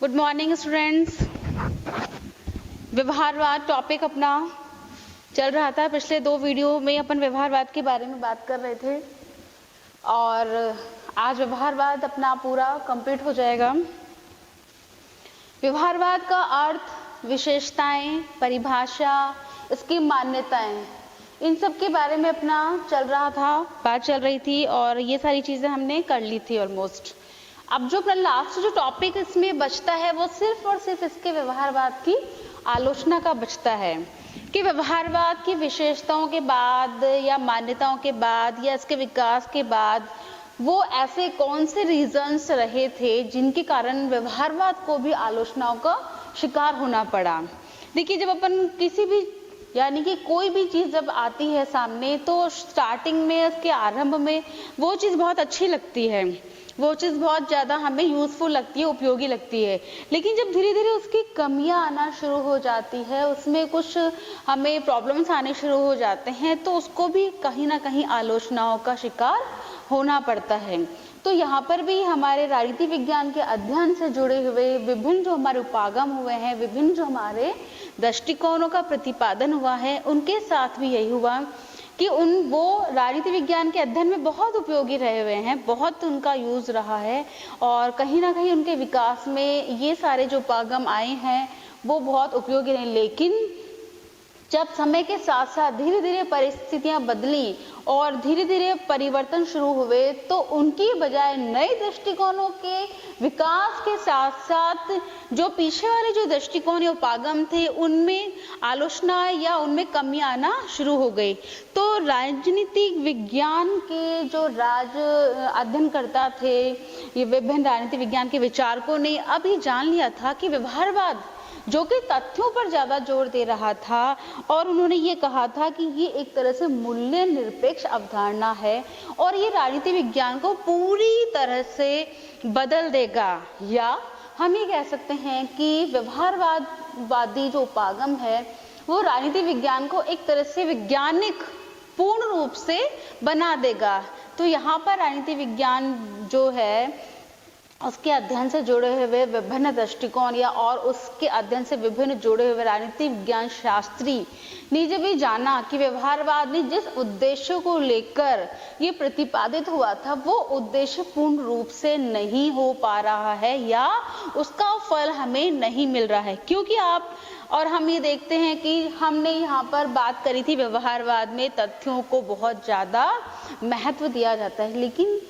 Good morning students. व्यवहारवाद topic अपना चल रहा था। पिछले 2 वीडियो में अपन व्यवहारवाद के बारे में बात कर रहे थे और आज व्यवहारवाद अपना पूरा कंप्लीट हो जाएगा। व्यवहारवाद का अर्थ, विशेषताएं, परिभाषा, इसकी मान्यताएं, इन सब के बारे में अपना चल रहा था, बात चल रही थी और ये सारी चीजें हमने कर ली थी ऑलमोस्ट। अब जो अपना लास्ट जो टॉपिक इसमें बचता है वो सिर्फ और सिर्फ इसके व्यवहारवाद की आलोचना का बचता है कि व्यवहारवाद की विशेषताओं के बाद या मान्यताओं के बाद या इसके विकास के बाद वो ऐसे कौन से रीजंस रहे थे जिनके कारण व्यवहारवाद को भी आलोचनाओं का शिकार होना पड़ा। देखिए, जब अपन किसी भी यानी कि कोई भी चीज जब आती है सामने तो स्टार्टिंग में, उसके आरंभ में वो चीज बहुत अच्छी लगती है, वो चीज बहुत ज्यादा हमें यूजफुल लगती है, उपयोगी लगती है। लेकिन जब धीरे धीरे उसकी कमियां आना शुरू हो जाती है, उसमें कुछ हमें प्रॉब्लम्स आने शुरू हो जाते हैं, तो उसको भी कहीं ना कहीं आलोचनाओं का शिकार होना पड़ता है। तो यहाँ पर भी हमारे राजनीति विज्ञान के अध्ययन से जुड़े हुए विभिन्न जो हमारे उपागम हुए हैं, विभिन्न जो हमारे दृष्टिकोणों का प्रतिपादन हुआ है, उनके साथ भी यही हुआ कि वो राजनीति विज्ञान के अध्ययन में बहुत उपयोगी रहे हुए हैं, बहुत उनका यूज रहा है और कहीं ना कहीं उनके विकास में ये सारे जो उपागम आए हैं वो बहुत उपयोगी रहे। लेकिन जब समय के साथ साथ धीरे धीरे परिस्थितियां बदली और धीरे धीरे परिवर्तन शुरू हुए तो उनकी बजाय नए दृष्टिकोणों के विकास के साथ साथ जो पीछे वाले जो दृष्टिकोण या उपागम थे उनमें आलोचना या उनमें कमी आना शुरू हो गई। तो राजनीतिक विज्ञान के जो अध्ययनकर्ता थे, ये विभिन्न राजनीति विज्ञान के विचारकों ने अभी जान लिया था कि व्यवहारवाद जो कि तथ्यों पर ज्यादा जोर दे रहा था और उन्होंने ये कहा था कि ये एक तरह से मूल्य निरपेक्ष अवधारणा है और ये राजनीति विज्ञान को पूरी तरह से बदल देगा, या हम ये कह सकते हैं कि व्यवहारवादी जो उपागम है वो राजनीति विज्ञान को एक तरह से वैज्ञानिक पूर्ण रूप से बना देगा। तो यहाँ पर राजनीति विज्ञान जो है उसके अध्ययन से जुड़े हुए विभिन्न दृष्टिकोण या और उसके अध्ययन से विभिन्न जुड़े हुए राजनीति विज्ञान शास्त्री ने जब ये जाना कि व्यवहारवाद ने जिस उद्देश्य को लेकर ये प्रतिपादित हुआ था वो उद्देश्य पूर्ण रूप से नहीं हो पा रहा है या उसका फल हमें नहीं मिल रहा है, क्योंकि और हम ये देखते हैं कि हमने यहाँ पर बात करी थी व्यवहारवाद में तथ्यों को बहुत ज्यादा महत्व दिया जाता है। लेकिन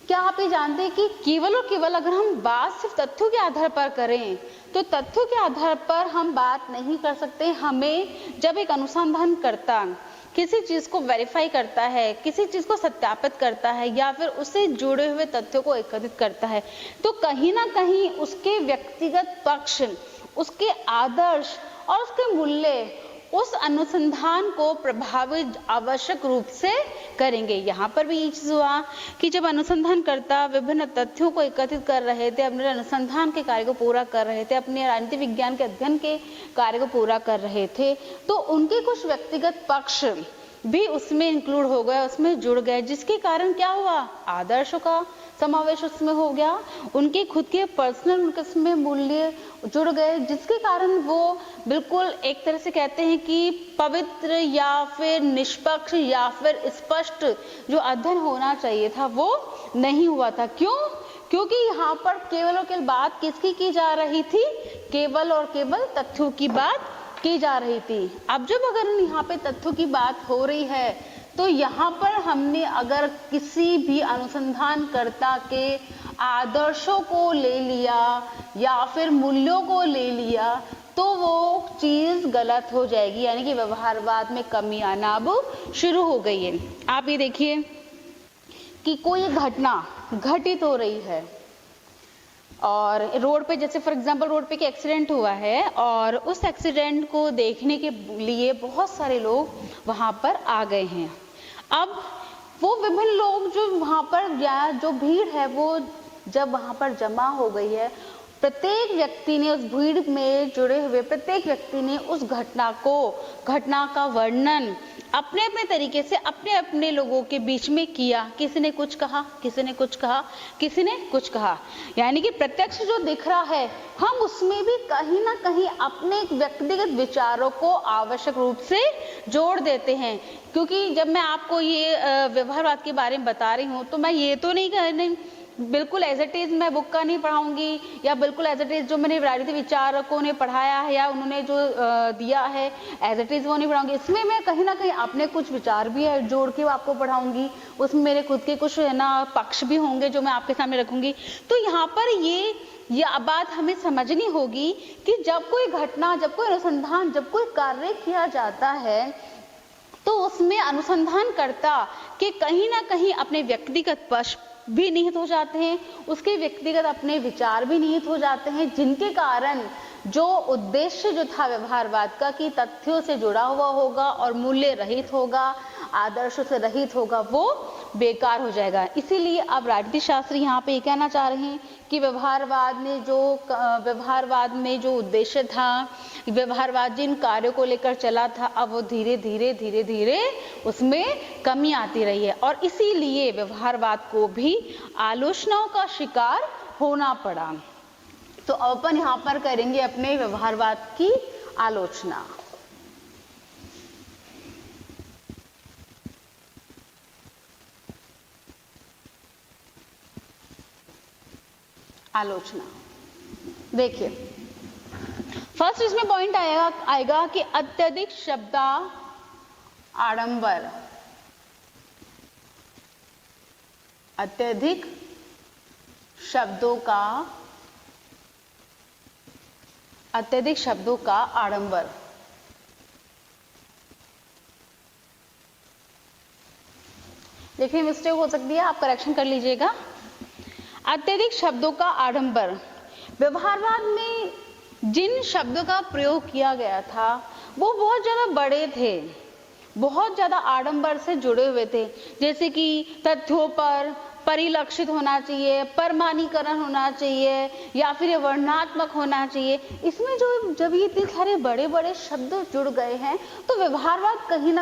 क्या आप ये जानते हैं कि केवल और केवल अगर हम बात सिर्फ तथ्यों के आधार पर करें तो तथ्यों के आधार पर हम बात नहीं कर सकते। हमें जब एक अनुसंधान करता किसी चीज को वेरीफाई करता है, किसी चीज को सत्यापित करता है या फिर उससे जुड़े हुए तथ्यों को एकत्रित करता है, तो कहीं ना कहीं उसके व्यक्तिगत पक्ष, उसके आदर्श और उसके मूल्य उस अनुसंधान को प्रभावित आवश्यक रूप से करेंगे। यहाँ पर भी ये चीज हुआ कि जब अनुसंधानकर्ता विभिन्न तथ्यों को एकत्रित कर रहे थे, अपने अनुसंधान के कार्य को पूरा कर रहे थे, अपने राजनीति विज्ञान के अध्ययन के कार्य को पूरा कर रहे थे, तो उनके कुछ व्यक्तिगत पक्ष भी उसमें इंक्लूड हो गए, उसमें जुड़ गए, जिसके कारण क्या हुआ, आदर्शों का समावेश उसमें हो गया, उनके खुद के पर्सनल उसमें मूल्य जुड़ गए, जिसके कारण वो बिल्कुल एक तरह से कहते हैं कि पवित्र या फिर निष्पक्ष या फिर स्पष्ट जो अध्ययन होना चाहिए था वो नहीं हुआ था। क्यों? क्योंकि यहाँ पर केवल और केवल बात किसकी की जा रही थी, केवल और केवल तथ्यों की बात की जा रही थी। अब जब अगर यहाँ पे तथ्यों की बात हो रही है तो यहाँ पर हमने अगर किसी भी अनुसंधानकर्ता के आदर्शों को ले लिया या फिर मूल्यों को ले लिया तो वो चीज गलत हो जाएगी, यानी कि व्यवहारवाद में कमी आना अब शुरू हो गई है। आप ये देखिए कि कोई घटना घटित हो रही है और रोड पे, जैसे फॉर एग्जांपल रोड पे एक एक्सीडेंट हुआ है और उस एक्सीडेंट को देखने के लिए बहुत सारे लोग वहां पर आ गए हैं। अब वो विभिन्न लोग जो वहां पर जो भीड़ है वो जब वहां पर जमा हो गई है प्रत्येक व्यक्ति ने, उस भीड़ में जुड़े हुए प्रत्येक व्यक्ति ने उस घटना का वर्णन अपने अपने तरीके से अपने अपने लोगों के बीच में किया। किसी ने कुछ कहा, किसी ने कुछ कहा, किसी ने कुछ कहा। यानी कि प्रत्यक्ष जो दिख रहा है, हम उसमें भी कहीं ना कहीं अपने व्यक्तिगत विचारों को आवश्यक रूप से जोड़ देते हैं। क्योंकि जब मैं आपको ये व्यवहारवाद के बारे में बता रही हूँ तो मैं ये तो नहीं कह रही बिल्कुल एज इट इज मैं बुक का नहीं पढ़ाऊंगी, या बिल्कुल एज इट इज जो मैंने राजनीतिक विचारकों ने पढ़ाया है या उन्होंने जो दिया है एज इट इज वो नहीं पढ़ाऊंगी। इसमें मैं कहीं ना कहीं अपने कुछ विचार भी है जोड़ के आपको पढ़ाऊंगी, उसमें मेरे खुद के कुछ है ना पक्ष भी होंगे जो मैं आपके सामने रखूंगी। तो यहाँ पर ये बात हमें समझनी होगी कि जब कोई घटना, जब कोई अनुसंधान, जब कोई कार्य किया जाता है तो उसमें अनुसंधानकर्ता के कहीं ना कहीं अपने व्यक्तिगत पक्ष भी निहित हो जाते हैं, उसके व्यक्तिगत अपने विचार भी निहित हो जाते हैं, जिनके कारण जो उद्देश्य जो था व्यवहारवाद का कि तथ्यों से जुड़ा हुआ होगा और मूल्य रहित होगा, आदर्शों से रहित होगा, वो बेकार हो जाएगा। इसीलिए अब राजनीति शास्त्री यहाँ पे ये कहना चाह रहे हैं कि व्यवहारवाद में जो उद्देश्य था, व्यवहारवाद जिन कार्यों को लेकर चला था, अब वो धीरे धीरे उसमें कमी आती रही है और इसीलिए व्यवहारवाद को भी आलोचनाओं का शिकार होना पड़ा। तो अपन यहाँ पर करेंगे अपने व्यवहारवाद की आलोचना। देखिए, फर्स्ट इसमें पॉइंट आएगा कि अत्यधिक शब्द आडंबर, अत्यधिक शब्दों का आडंबर। देखिए मिस्टेक हो सकती है, आप करेक्शन कर लीजिएगा। अत्यधिक शब्दों का आडंबर, व्यवहारवाद में जिन शब्दों का प्रयोग किया गया था वो बहुत ज्यादा बड़े थे, बहुत ज्यादा आडंबर से जुड़े हुए थे, जैसे कि तथ्यों पर परिलक्षित होना चाहिए, परमाणीकरण होना चाहिए, या फिर वर्णनात्मक होना चाहिए। इसमें जब ये इतने सारे बड़े बड़े शब्द जुड़ गए हैं तो व्यवहारवाद कहीं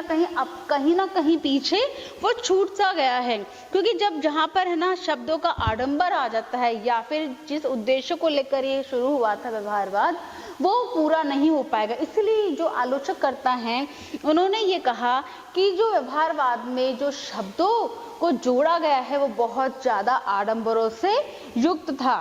ना कहीं पीछे वो छूट सा गया है। क्योंकि जहाँ पर है ना शब्दों का आडंबर आ जाता है या फिर जिस उद्देश्य को लेकर ये शुरू हुआ था व्यवहारवाद, वो पूरा नहीं हो पाएगा। इसलिए जो आलोचक करता है उन्होंने ये कहा कि जो व्यवहारवाद में जो शब्दों को जोड़ा गया है वो बहुत ज्यादा आडंबरों से युक्त था।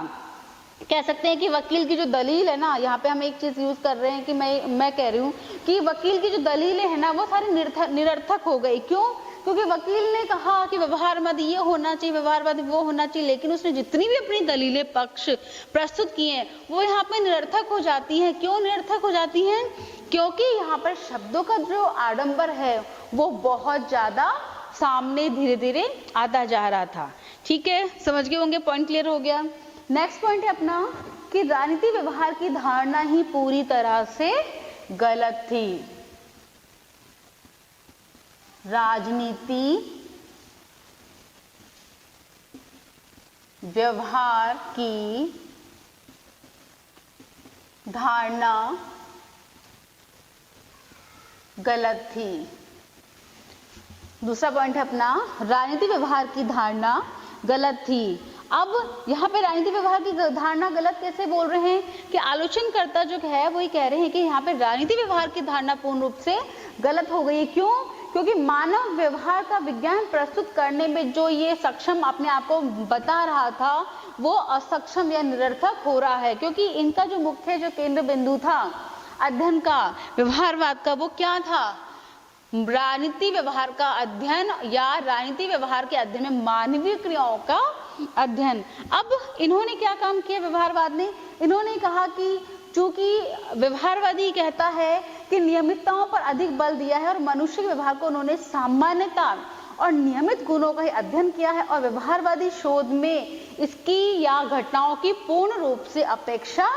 कह सकते हैं कि वकील की जो दलील है ना, यहाँ पे हम एक चीज यूज कर रहे हैं कि मैं कह रही हूँ कि वकील की जो दलीलें है ना वो सारी निरर्थक हो गई। क्यों? क्योंकि वकील ने कहा कि व्यवहारवाद ये होना चाहिए, व्यवहारवाद वो होना चाहिए, लेकिन उसने जितनी भी अपनी दलीलें पक्ष प्रस्तुत किए हैं वो यहाँ पे निरर्थक हो जाती हैं। क्यों निरर्थक हो जाती हैं? क्योंकि यहाँ पर शब्दों का जो आडंबर है वो बहुत ज्यादा सामने धीरे धीरे आता जा रहा था। ठीक है, समझ गए होंगे, पॉइंट क्लियर हो गया। नेक्स्ट पॉइंट है अपना कि राजनीति व्यवहार की धारणा ही पूरी तरह से गलत थी। राजनीति व्यवहार की धारणा गलत थी। दूसरा पॉइंट है अपना राजनीति व्यवहार की धारणा गलत थी। अब यहाँ पे राजनीति व्यवहार की धारणा गलत कैसे बोल रहे हैं कि आलोचनकर्ता जो है वही कह रहे हैं कि यहाँ पे राजनीति व्यवहार की धारणा पूर्ण रूप से गलत हो गई है। क्यों? क्योंकि मानव व्यवहार का विज्ञान प्रस्तुत करने में जो ये सक्षम अपने आप को बता रहा था वो असक्षम या निरर्थक हो रहा है। क्योंकि इनका जो मुख्य जो केंद्र बिंदु था अध्ययन का, व्यवहारवाद का, वो क्या था? राजनीति व्यवहार का अध्ययन या राजनीति व्यवहार के अध्ययन में मानवीय क्रियाओं का अध्ययन। अब इन्होंने क्या काम किया व्यवहारवाद ने? इन्होंने कहा कि चूंकि व्यवहारवादी कहता है कि नियमितताओं पर अधिक बल दिया है और मनुष्य के व्यवहार को उन्होंने सामान्यता और नियमित गुणों का ही अध्ययन किया है, और व्यवहारवादी शोध में इसकी या घटनाओं की पूर्ण रूप से अपेक्षा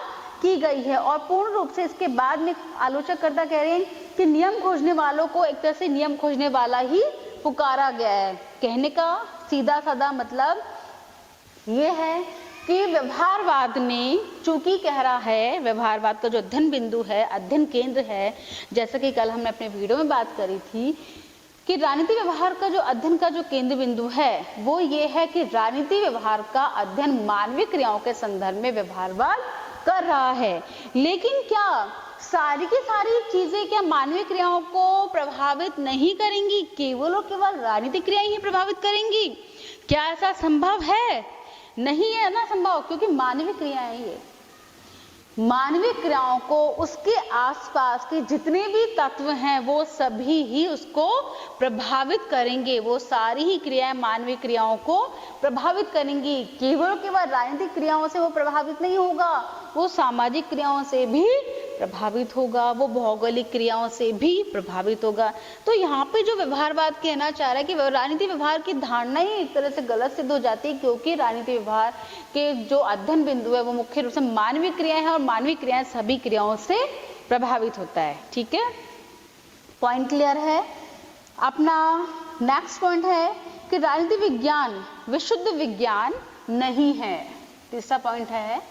की गई है। और पूर्ण रूप से इसके बाद में आलोचककर्ता कह रहे हैं कि नियम खोजने वालों को एक तरह से नियम खोजने वाला ही पुकारा गया है। कहने का सीधा साधा मतलब ये है कि व्यवहारवाद ने चूंकि कह रहा है, व्यवहारवाद का जो अध्ययन बिंदु है, अध्ययन केंद्र है, जैसा कि कल हमने अपने वीडियो में बात करी थी कि राजनीति व्यवहार का जो अध्ययन का जो केंद्र बिंदु है वो ये है कि राजनीति व्यवहार का अध्ययन मानवीय क्रियाओं के संदर्भ में व्यवहारवाद कर रहा है। लेकिन क्या सारी की सारी चीजें क्या मानवीय क्रियाओं को प्रभावित नहीं करेंगी? केवल और केवल राजनीतिक क्रियाएं ही प्रभावित करेंगी? क्या ऐसा संभव है? नहीं है ना संभव, क्योंकि मानवीय क्रियाएं ये मानवीय क्रियाओं को उसके आसपास के जितने भी तत्व हैं वो सभी ही उसको प्रभावित करेंगे। वो सारी ही क्रियाएं मानवीय क्रियाओं को प्रभावित करेंगी। केवल राजनीतिक क्रियाओं से वो प्रभावित नहीं होगा, वो सामाजिक क्रियाओं से भी प्रभावित होगा, वो भौगोलिक क्रियाओं से भी प्रभावित होगा। तो यहाँ पे जो व्यवहारवाद कहना चाह रहा है कि राजनीति व्यवहार की धारणा ही एक तरह से गलत सिद्ध हो जाती है, क्योंकि राजनीति व्यवहार के जो अध्ययन बिंदु है वो मुख्य रूप से मानवीय क्रियाएं हैं और मानवीय क्रियाएं सभी क्रियाओं से प्रभावित होता है। ठीक है, पॉइंट क्लियर है। अपना नेक्स्ट पॉइंट है कि राजनीति विज्ञान विशुद्ध विज्ञान नहीं है। तीसरा पॉइंट है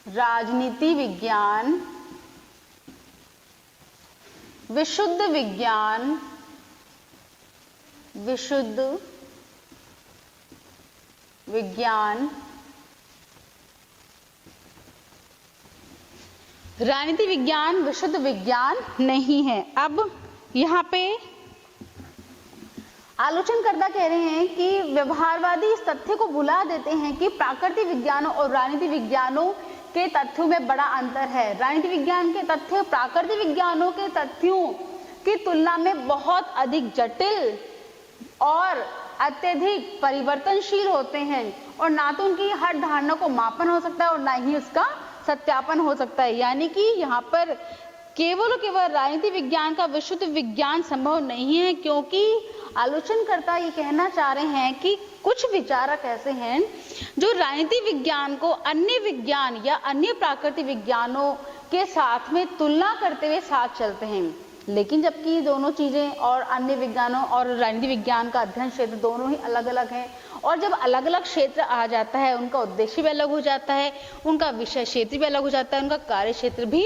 राजनीति विज्ञान विशुद्ध विज्ञान राजनीति विज्ञान विशुद्ध विज्ञान नहीं है। अब यहाँ पे आलोचनकर्ता कह रहे हैं कि व्यवहारवादी इस तथ्य को भुला देते हैं कि प्राकृतिक विज्ञानों और राजनीति विज्ञानों के तथ्यों में बड़ा अंतर है। राजनीति विज्ञान के तथ्य प्राकृतिक विज्ञानों के तथ्यों की तुलना में बहुत अधिक जटिल और अत्यधिक परिवर्तनशील होते हैं और ना तो उनकी हर धारणा को मापन हो सकता है और ना ही उसका सत्यापन हो सकता है। यानी कि यहाँ पर केवल और केवल राजनीति विज्ञान का विशुद्ध विज्ञान संभव नहीं है, क्योंकि आलोचनकर्ता ये कहना चाह रहे हैं कि कुछ विचारक ऐसे हैं जो राजनीति विज्ञान को अन्य विज्ञान या अन्य प्राकृतिक विज्ञानों के साथ में तुलना करते हुए साथ चलते हैं। लेकिन जबकि दोनों चीजें और अन्य विज्ञानों और राजनीति विज्ञान का अध्ययन क्षेत्र दोनों ही अलग अलग हैं, और जब अलग अलग क्षेत्र आ जाता है उनका उद्देश्य भी अलग हो जाता है, उनका विषय क्षेत्र भी अलग हो जाता है, उनका कार्य क्षेत्र भी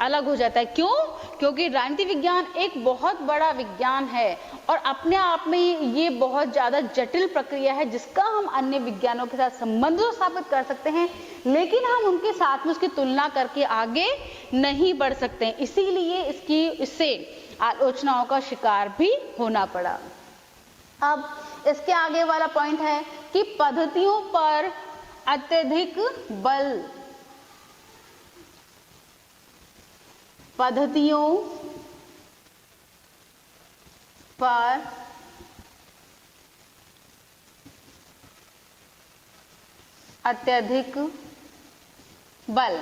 अलग हो जाता है। क्यों? क्योंकि राजनीति विज्ञान एक बहुत बड़ा विज्ञान है और अपने आप में ये बहुत ज्यादा जटिल प्रक्रिया है जिसका हम अन्य विज्ञानों के साथ संबंध तो स्थापित कर सकते हैं, लेकिन हम उनके साथ में उसकी तुलना करके आगे नहीं बढ़ सकते हैं। इसीलिए इससे आलोचनाओं का शिकार भी होना पड़ा। अब इसके आगे वाला पॉइंट है कि पद्धतियों पर अत्यधिक बल, पद्धतियों पर अत्यधिक बल।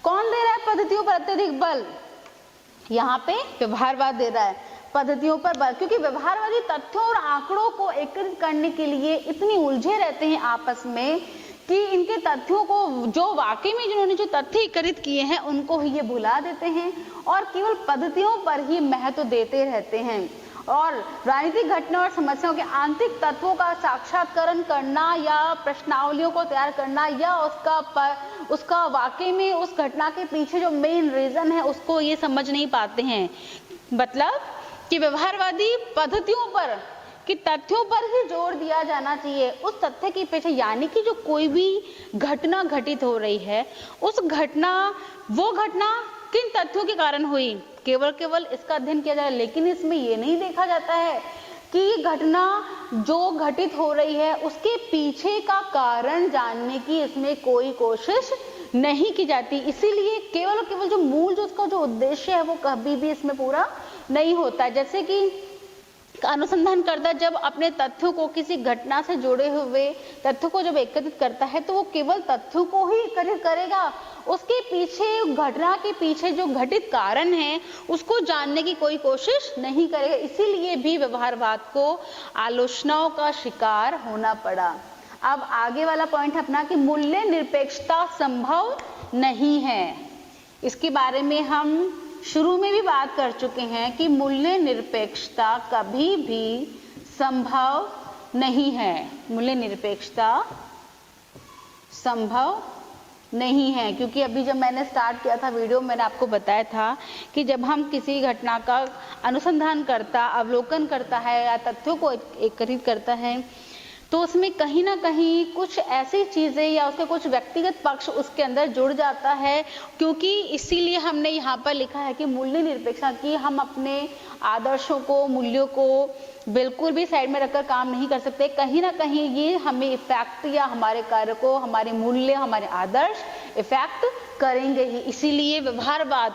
कौन दे रहा है पद्धतियों पर अत्यधिक बल? यहाँ पे व्यवहारवाद दे रहा है पद्धतियों पर बल, क्योंकि व्यवहारवादी तथ्यों और आंकड़ों को एकत्रित करने के लिए इतनी उलझे रहते हैं आपस में कि इनके तथ्यों को जो वाकई में जिन्होंने जो तथ्य एकत्रित किए हैं उनको ही ये भुला देते हैं और केवल पद्धतियों पर ही महत्व देते रहते हैं। और राजनीतिक घटना और समस्याओं के आंतरिक तत्वों का साक्षात्करण करना या प्रश्नावलियों को तैयार करना या उसका वाकई में उस घटना के पीछे जो मेन रीजन है उसको ये समझ नहीं पाते हैं। मतलब कि व्यवहारवादी पद्धतियों पर कि तथ्यों पर ही जोर दिया जाना चाहिए, उस तथ्य के पीछे, यानी कि जो कोई भी घटना घटित हो रही है वो घटना किन तथ्यों के कारण हुई, केवल इसका अध्ययन किया जाए। लेकिन इसमें ये नहीं देखा जाता है कि घटना जो घटित हो रही है उसके पीछे का कारण जानने की इसमें कोई कोशिश नहीं की जाती। इसीलिए केवल जो मूल जो उसका जो उद्देश्य है वो कभी भी इसमें पूरा नहीं होता। जैसे कि अनुसंधानकर्ता जब अपने तथ्यों को किसी घटना से जुड़े हुए तथ्यों को जब एकत्रित करता है तो वो केवल तथ्यों को ही एकत्रित करेगा, उसके पीछे घटना के पीछे जो घटित कारण है उसको जानने की कोई कोशिश नहीं करेगा। इसीलिए भी व्यवहारवाद को आलोचनाओं का शिकार होना पड़ा। अब आगे वाला पॉइंट है अपना कि मूल्य निरपेक्षता संभव नहीं है। इसके बारे में हम शुरू में भी बात कर चुके हैं कि मूल्य निरपेक्षता कभी भी संभव नहीं है, मूल्य निरपेक्षता संभव नहीं है। क्योंकि अभी जब मैंने स्टार्ट किया था वीडियो, मैंने आपको बताया था कि जब हम किसी घटना का अनुसंधान करता, अवलोकन करता है या तथ्यों को एकत्रित करता है, तो उसमें कहीं ना कहीं कुछ ऐसी चीजें या उसके कुछ व्यक्तिगत पक्ष उसके अंदर जुड़ जाता है। क्योंकि इसीलिए हमने यहाँ पर लिखा है कि मूल्य निरपेक्षता की हम अपने आदर्शों को, मूल्यों को बिल्कुल भी साइड में रखकर काम नहीं कर सकते। कहीं ना कहीं ये हमें इफेक्ट या हमारे कार्य को, हमारे मूल्य, हमारे आदर्श इफेक्ट करेंगे ही। इसीलिए व्यवहारवाद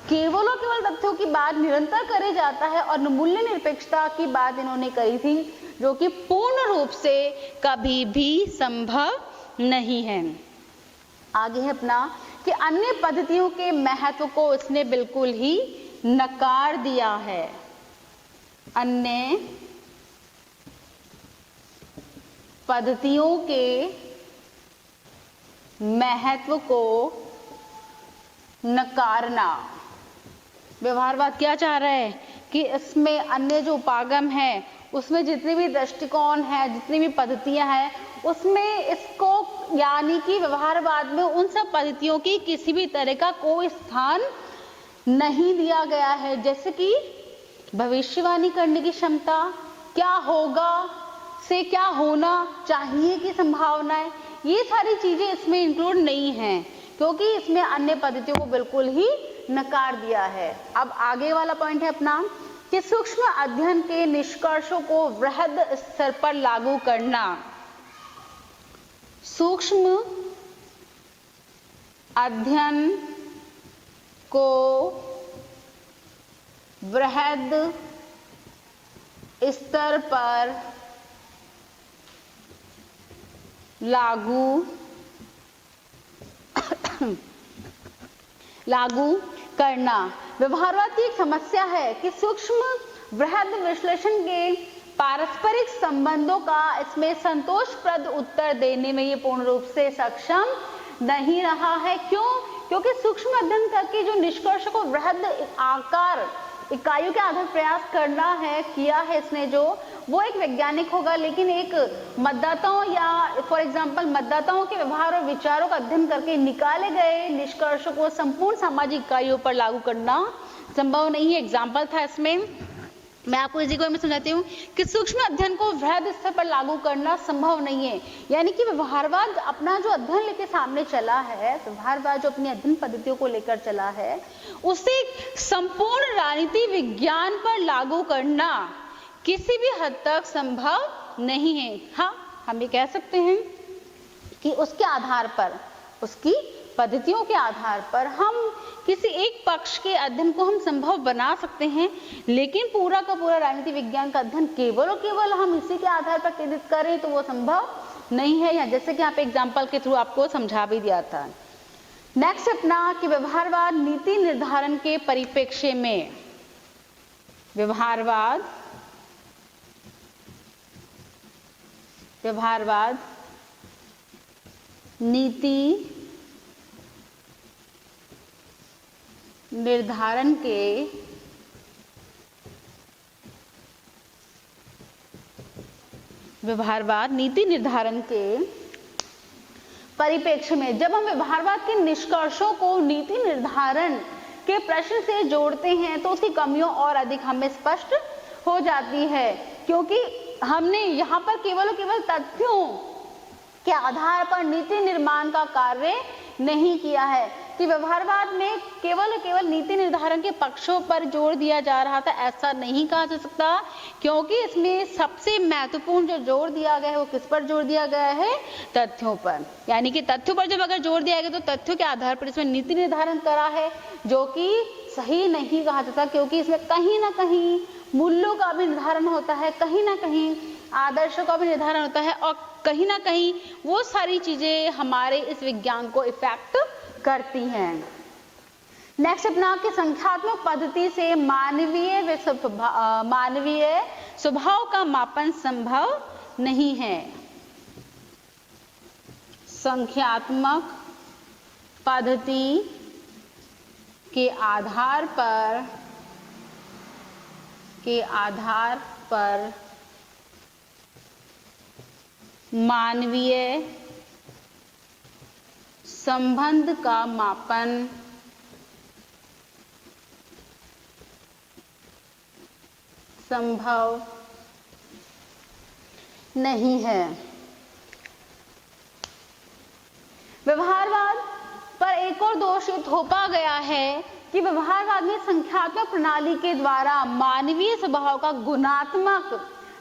केवल और केवल तथ्यों की बात निरंतर करे जाता है और मूल्य निरपेक्षता की बात इन्होंने करी थी, जो कि पूर्ण रूप से कभी भी संभव नहीं है। आगे है अपना कि अन्य पद्धतियों के महत्व को इसने बिल्कुल ही नकार दिया है। अन्य पद्धतियों के महत्व को नकारना। व्यवहारवाद क्या चाह रहा है कि इसमें अन्य जो उपागम है, उसमें जितनी भी दृष्टिकोण है, जितनी भी पद्धतियां हैं, उसमें इसको यानी कि व्यवहारवाद में उन सब पद्धतियों की किसी भी तरह का कोई स्थान नहीं दिया गया है। जैसे कि भविष्यवाणी करने की क्षमता, क्या होगा से क्या होना चाहिए की संभावनाएं, ये सारी चीजें इसमें इंक्लूड नहीं है, क्योंकि इसमें अन्य पद्धतियों को बिल्कुल ही नकार दिया है। अब आगे वाला पॉइंट है अपना कि सूक्ष्म अध्ययन के निष्कर्षों को वृहद स्तर पर लागू करना। सूक्ष्म अध्ययन को वृहद स्तर पर लागू करना। व्यवहारवाद की एक समस्या है कि सूक्ष्म वृहद विश्लेषण के पारस्परिक संबंधों का इसमें संतोषप्रद उत्तर देने में ये पूर्ण रूप से सक्षम नहीं रहा है। क्यों? क्योंकि सूक्ष्म अध्ययन करके जो निष्कर्ष को वृहद आकार इकाइयों के आधार प्रयास करना है, किया है इसने, जो वो एक वैज्ञानिक होगा, लेकिन एक मतदाताओं या फॉर एग्जांपल मतदाताओं के व्यवहार और विचारों का अध्ययन करके निकाले गए निष्कर्षों को संपूर्ण सामाजिक इकाइयों पर लागू करना संभव नहीं है। एग्जाम्पल था इसमें, मैं आपको इसी को मैं समझाती हूँ कि सूक्ष्म अध्ययन को वृहद स्तर पर लागू करना संभव नहीं है। यानी कि व्यवहारवाद अपना जो अध्ययन लेके सामने चला है, व्यवहारवाद जो अपनी अध्ययन पद्धतियों को लेकर चला है, उसे संपूर्ण राजनीति विज्ञान पर लागू करना किसी भी हद तक संभव नहीं है। हाँ, हम ये कह सकते हैं कि उसके आधार पर, उसकी पद्धतियों के आधार पर हम किसी एक पक्ष के अध्ययन को हम संभव बना सकते हैं, लेकिन पूरा का पूरा राजनीति विज्ञान का अध्ययन केवल और केवल हम इसी के आधार पर केंद्रित करें तो वो संभव नहीं है। या जैसे कि यहाँ पे एग्जाम्पल के थ्रू आपको समझा भी दिया था। नेक्स्ट अपना कि व्यवहारवाद नीति निर्धारण के परिप्रेक्ष्य में, व्यवहारवाद नीति निर्धारण के परिप्रेक्ष्य में, जब हम व्यवहारवाद के निष्कर्षों को नीति निर्धारण के प्रश्न से जोड़ते हैं तो उसकी कमियों और अधिक हमें स्पष्ट हो जाती है। क्योंकि हमने यहाँ पर केवल और केवल तथ्यों के आधार पर नीति निर्माण का कार्य नहीं किया है कि व्यवहारवाद में केवल और केवल नीति निर्धारण के पक्षों पर जोर दिया जा रहा था, ऐसा नहीं कहा जा सकता। क्योंकि इसमें सबसे महत्वपूर्ण जो जोर दिया गया है वो किस पर जोर दिया गया है? तथ्यों पर। यानी कि तथ्यों पर जब अगर जोर दिया गया तो तथ्यों के आधार पर इसमें नीति निर्धारण करा है, जो कि सही नहीं कहा जाता, क्योंकि इसमें कहीं ना कहीं मूल्यों का भी निर्धारण होता है, कहीं ना कहीं आदर्शों का भी निर्धारण होता है, और कहीं ना कहीं वो सारी चीजें हमारे इस विज्ञान को इफेक्ट करती हैं। नेक्स्ट अपना कि संख्यात्मक पद्धति से मानवीय स्वभाव का मापन संभव नहीं है। संख्यात्मक पद्धति के आधार पर मानवीय संबंध का मापन संभव नहीं है। व्यवहारवाद पर एक और दोष ये थोपा गया है कि व्यवहारवाद में संख्यात्मक प्रणाली के द्वारा मानवीय स्वभाव का गुणात्मक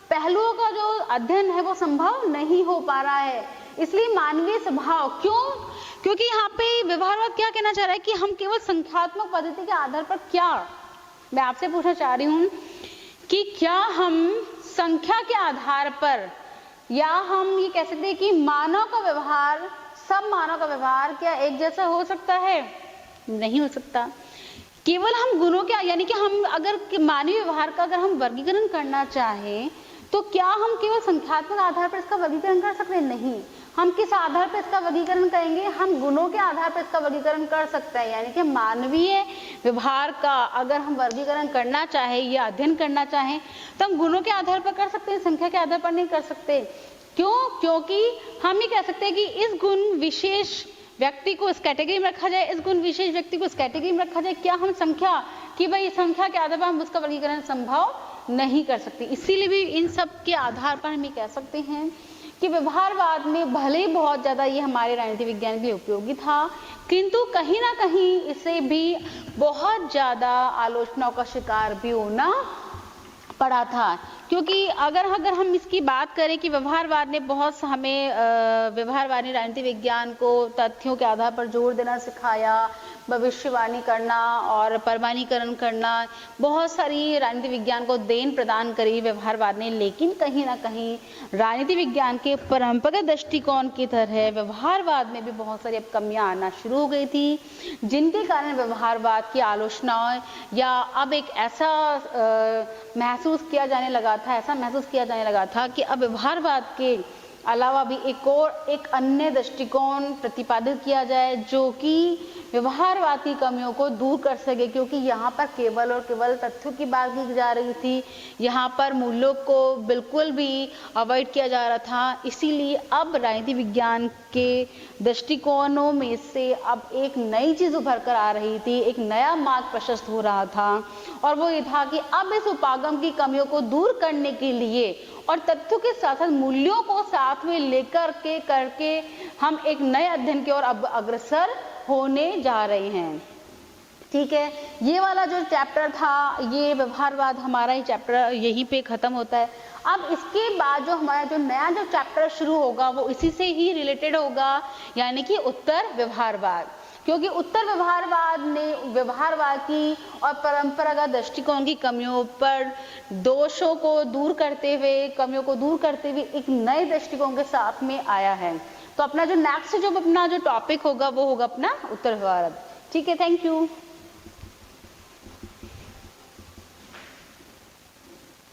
पहलुओं का जो अध्ययन है वो संभव नहीं हो पा रहा है। इसलिए मानवीय स्वभाव क्योंकि यहाँ पे व्यवहारवाद क्या कहना चाह रहा है कि हम केवल संख्यात्मक पद्धति के आधार पर मैं आपसे पूछना चाह रही हूँ कि क्या हम संख्या के आधार पर, या हम ये कह सकते हैं कि मानव का व्यवहार, सब मानव का व्यवहार क्या एक जैसा हो सकता है? नहीं हो सकता। केवल हम गुणों के, यानी कि हम अगर मानवीय व्यवहार का अगर हम वर्गीकरण करना चाहें तो क्या हम केवल संख्यात्मक आधार पर इसका वर्गीकरण कर सकते हैं? नहीं। हम किस आधार पर इसका वर्गीकरण करेंगे? हम गुणों के आधार पर इसका वर्गीकरण कर सकते हैं। यानी कि मानवीय व्यवहार का अगर हम वर्गीकरण करना चाहें या अध्ययन करना चाहें तो हम गुणों के आधार पर कर सकते हैं, संख्या के आधार पर नहीं कर सकते। क्यों? क्योंकि हम ये कह सकते हैं कि इस गुण विशेष व्यक्ति को इस कैटेगरी में रखा जाए, इस गुण विशेष व्यक्ति को इस कैटेगरी में रखा जाए। क्या हम संख्या कि भाई संख्या के आधार पर हम उसका वर्गीकरण संभव नहीं कर सकते। इसीलिए भी इन सब के आधार पर हम ये कह सकते हैं कि व्यवहारवाद में भले ही बहुत ज्यादा ये हमारे राजनीति विज्ञान के लिए उपयोगी था, किंतु कहीं ना कहीं इसे भी बहुत ज्यादा आलोचनाओं का शिकार भी होना पड़ा था। क्योंकि अगर हम इसकी बात करें कि व्यवहारवाद ने बहुत हमें व्यवहारवादी राजनीति विज्ञान को तथ्यों के आधार पर जोर देना सिखाया, भविष्यवाणी करना और परमाणुकरण करना, बहुत सारी राजनीति विज्ञान को देन प्रदान करी व्यवहारवाद ने। लेकिन कहीं ना कहीं राजनीति विज्ञान के परंपरागत दृष्टिकोण की तरह व्यवहारवाद में भी बहुत सारी अब कमियां आना शुरू हो गई थी, जिनके कारण व्यवहारवाद की आलोचनाएं या अब एक ऐसा महसूस किया जाने लगा था कि अब व्यवहारवाद के अलावा भी एक अन्य दृष्टिकोण प्रतिपादित किया जाए जो कि व्यवहारवाद की कमियों को दूर कर सके। क्योंकि यहाँ पर केवल और केवल तथ्यों की बात की जा रही थी, यहाँ पर मूल्यों को बिल्कुल भी अवॉइड किया जा रहा था। इसीलिए अब राजनीति विज्ञान के दृष्टिकोणों में से अब एक नई चीज उभर कर आ रही थी, एक नया मार्ग प्रशस्त हो रहा था, और वो ये था कि अब इस उपागम की कमियों को दूर करने के लिए और तथ्यों के साथ साथ मूल्यों को साथ में लेकर के करके हम एक नए अध्ययन की ओर अब अग्रसर होने जा रहे हैं। ठीक है, ये वाला जो चैप्टर था, ये व्यवहारवाद हमारा ही चैप्टर यहीं पे खत्म होता है। अब इसके बाद जो हमारा जो नया जो चैप्टर शुरू होगा वो इसी से ही रिलेटेड होगा, यानी कि उत्तर व्यवहारवाद। क्योंकि उत्तर व्यवहारवाद ने व्यवहारवाद की और परंपरागत दृष्टिकोण की कमियों पर दोषों को दूर करते हुए, कमियों को दूर करते हुए एक नए दृष्टिकोण के साथ में आया है। तो अपना जो नेक्स्ट जो अपना जो टॉपिक होगा वो होगा अपना उत्तर व्यवहारवाद। ठीक है, थैंक यू।